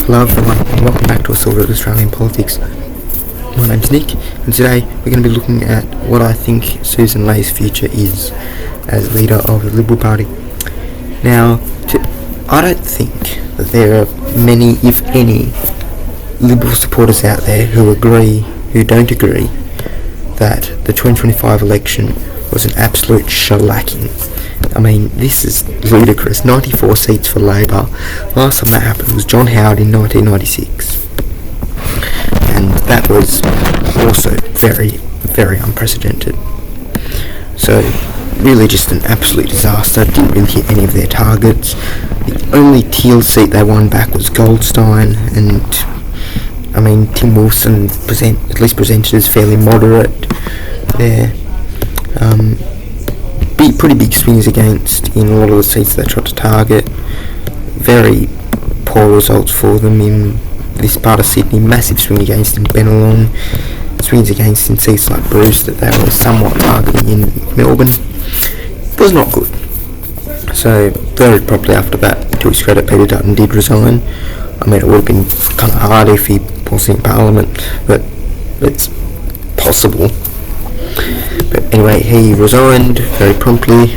Hello everyone and welcome back to a sort of Australian politics. My name's Nick and today we're going to be looking at what I think Sussan Ley's future is as leader of the Liberal Party. Now, I don't think that there are many, if any, Liberal supporters out there who don't agree that the 2025 election was an absolute shellacking. I mean, this is ludicrous. 94 seats for Labor. Last time that happened was John Howard in 1996. And that was also very, very unprecedented. So, really just an absolute disaster. Didn't really hit any of their targets. The only Teal seat they won back was Goldstein, and I mean, Tim Wilson at least presented as fairly moderate there. Pretty big swings against in a lot of the seats they tried to target. Very poor results for them in this part of Sydney. Massive swing against in Bennelong. Swings against in seats like Bruce that they were somewhat targeting in Melbourne. It was not good. So very promptly after that, to his credit, Peter Dutton did resign. I mean, it would have been kind of hard if he wasn't in Parliament, but it's possible. But anyway, he resigned very promptly,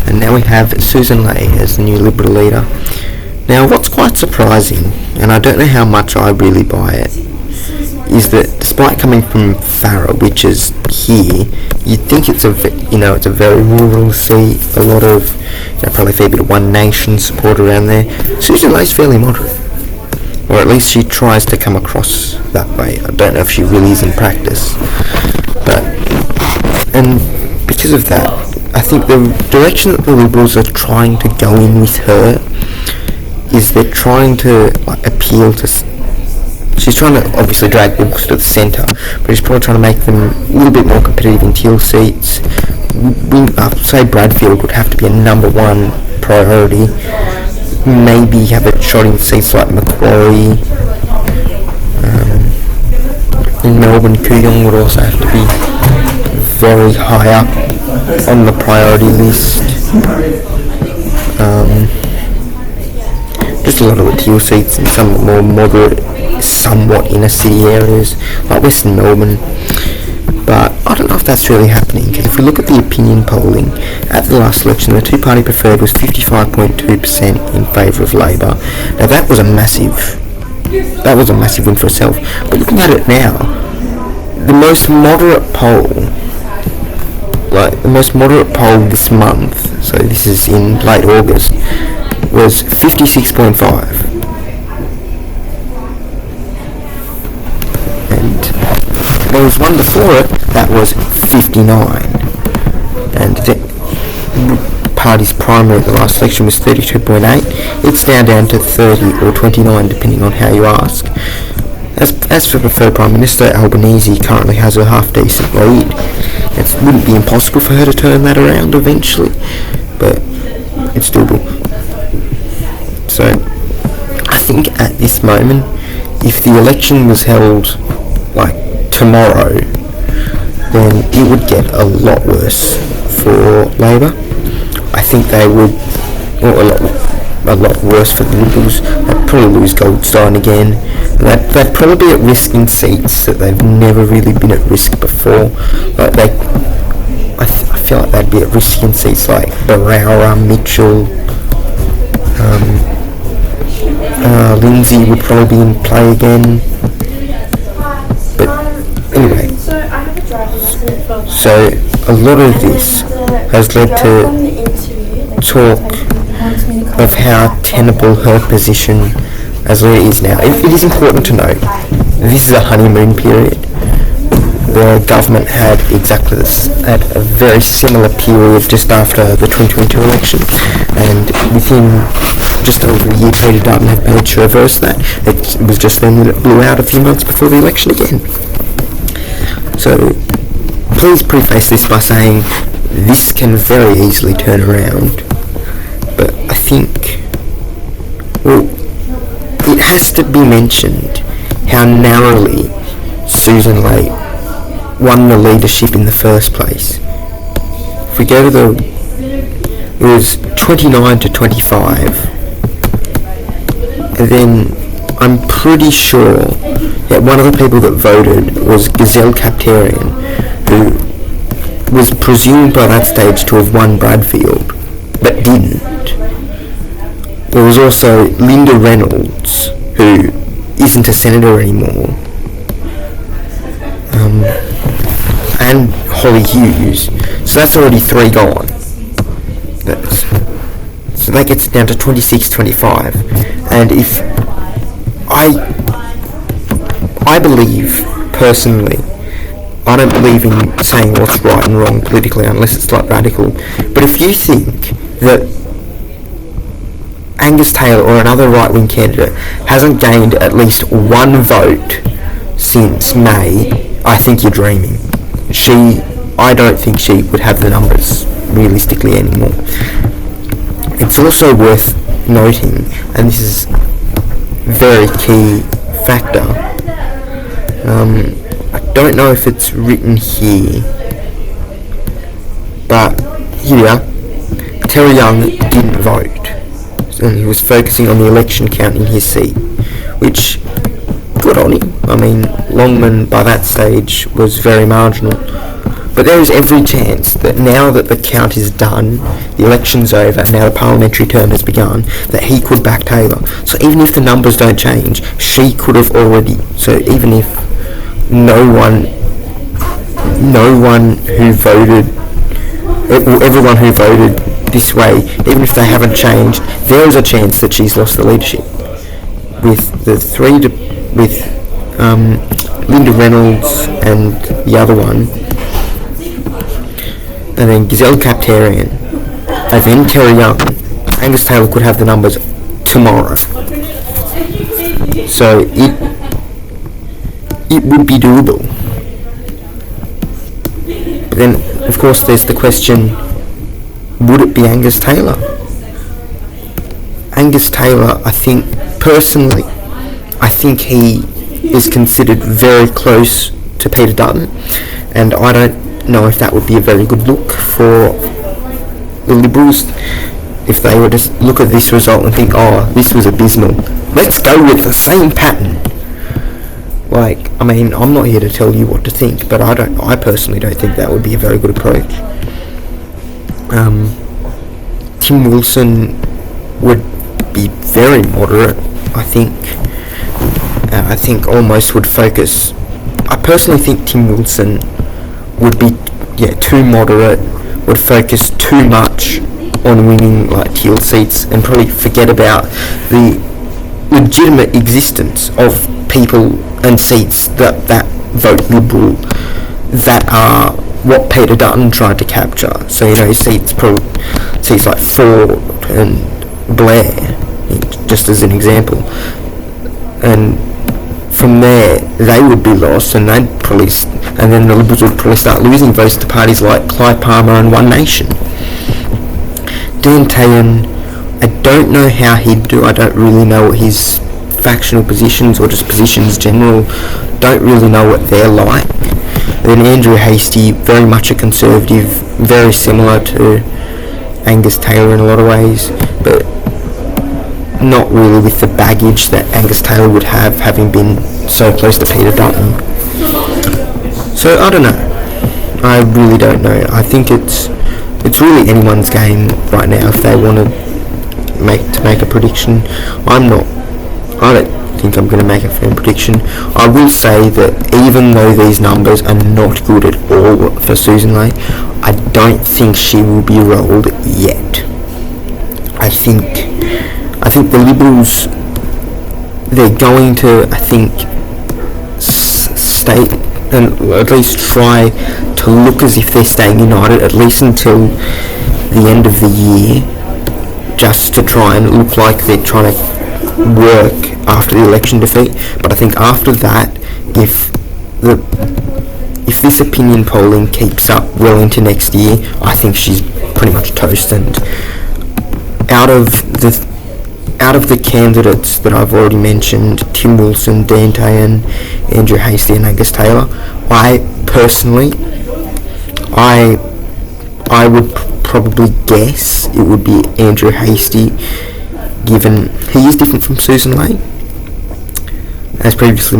and now we have Sussan Ley as the new Liberal leader. Now, what's quite surprising, and I don't know how much I really buy it, is that despite coming from Farrer, which is here, you'd think it's a very rural seat, a lot of, probably a fair bit of One Nation support around there. Sussan Ley's fairly moderate, or at least she tries to come across that way. I don't know if she really is in practice, and because of that, I think the direction that the Liberals are trying to go in with her is they're trying to appeal to. She's trying to obviously drag Liberals to the centre, but she's probably trying to make them a little bit more competitive in Teal seats. Say Bradfield would have to be a number one priority. Maybe have a shot in seats like Macquarie. In Melbourne, Kooyong would also have to be very high up on the priority list. Just a lot of the Teal seats in some more moderate, somewhat inner city areas, like Western Melbourne. But I don't know if that's really happening, because if we look at the opinion polling, at the last election, the two-party preferred was 55.2% in favour of Labor. Now that was a massive win for itself. But looking at it now, the most moderate poll this month, so this is in late August, was 56.5. And there was one before it that was 59. And the party's primary at the last election was 32.8. It's now down to 30 or 29 depending on how you ask. As for the third Prime Minister, Albanese currently has a half-decent lead. It wouldn't be impossible for her to turn that around eventually, but it's doable. So, I think at this moment, if the election was held tomorrow, then it would get a lot worse for Labor. I think they would, a lot worse for the Liberals. They'd probably lose Goldstein again. They'd probably be at risk in seats that they've never really been at risk before. I feel like they'd be at risk in seats like Barara, Mitchell, Lindsay would probably be in play again. But anyway, so a lot of this has led to talk of how tenable her position as leader is now. It is important to note, this is a honeymoon period. The government had a very similar period just after the 2022 election, and within just over a year, Peter Dutton had managed to reverse that. It was just then that it blew out a few months before the election again. So, please preface this by saying this can very easily turn around, but I think, it has to be mentioned how narrowly Sussan Ley won the leadership in the first place. If we go to it was 29 to 25, and then I'm pretty sure that one of the people that voted was Gazelle Captarian, who was presumed by that stage to have won Bradfield, but didn't. There was also Linda Reynolds, who isn't a senator anymore, and Holly Hughes. So that's already 3 gone. So that gets it down to 26-25. And if I believe, personally, I don't believe in saying what's right and wrong politically unless it's like radical, but if you think that Angus Taylor or another right-wing candidate hasn't gained at least 1 vote since May, I think you're dreaming. I don't think she would have the numbers realistically anymore. It's also worth noting, and this is a very key factor, I don't know if it's written here, but here, Terry Young didn't vote, and he was focusing on the election count in his seat, which, good on him. I mean, Longman by that stage was very marginal. But there is every chance that now that the count is done, the election's over, now the parliamentary term has begun, that he could back Taylor. So even if the numbers don't change, she could have already... So even if no one who voted... everyone who voted this way, even if they haven't changed, there is a chance that she's lost the leadership. With the with Linda Reynolds and the other one, and then Gazelle Captarian, and then Terry Young, Angus Taylor could have the numbers tomorrow. So it would be doable. But then, of course, there's the question, would it be Angus Taylor? Angus Taylor, I think, personally, I think he is considered very close to Peter Dutton, and I don't know if that would be a very good look for the Liberals if they were to look at this result and think, oh, this was abysmal, let's go with the same pattern. Like, I mean, I'm not here to tell you what to think, but I personally don't think that would be a very good approach. Tim Wilson would be very moderate, I think. I think almost would focus... I personally think Tim Wilson would be too moderate, would focus too much on winning like Teal seats and probably forget about the legitimate existence of people and seats that vote Liberal that are what Peter Dutton tried to capture. So, you know, seats like Ford and Blair, just as an example. And from there, they would be lost, and then the Liberals would probably start losing votes to parties like Clive Palmer and One Nation. Dan Tehan, I don't know how he'd do. I don't really know his factional positions or just positions general. Don't really know what they're like. And then Andrew Hastie, very much a conservative, very similar to Angus Taylor in a lot of ways, but not really with the baggage that Angus Taylor would have, having been so close to Peter Dutton. So I don't know. I really don't know. I think it's really anyone's game right now if they want to make a prediction. I don't think I'm going to make a firm prediction. I will say that even though these numbers are not good at all for Sussan Ley, I don't think she will be rolled yet. I think the Liberals, they're going to, I think, stay and at least try to look as if they're staying united, at least until the end of the year, just to try and look like they're trying to work after the election defeat. But I think after that, if this opinion polling keeps up well into next year, I think she's pretty much toast. And out of the candidates that I've already mentioned, Tim Wilson, Dan Tehan, Andrew Hastie and Angus Taylor, I personally, I would probably guess it would be Andrew Hastie, given he is different from Sussan Ley. as previously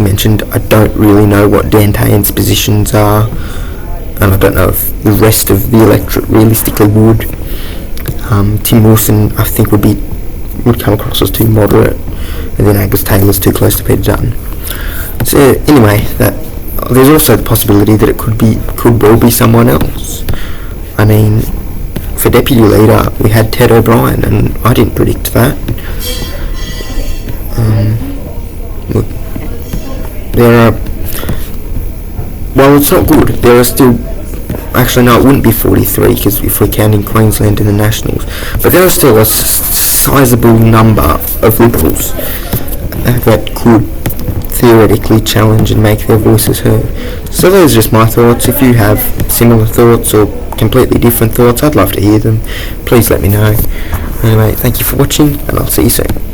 mentioned, I don't really know what Dan Tayan's positions are, and I don't know if the rest of the electorate realistically would. Tim Wilson, I think, would come across as too moderate, and then Angus Taylor's too close to Peter Dutton. So anyway, there's also the possibility that it could well be someone else. I mean, for deputy leader, we had Ted O'Brien, and I didn't predict that. Look, well, it's not good. There are still, actually no, it wouldn't be 43, because if we're counting Queensland and the Nationals, but there are still a sizable number of Liberals that could theoretically challenge and make their voices heard. So those are just my thoughts. If you have similar thoughts or completely different thoughts, I'd love to hear them. Please let me know. Anyway, thank you for watching, and I'll see you soon.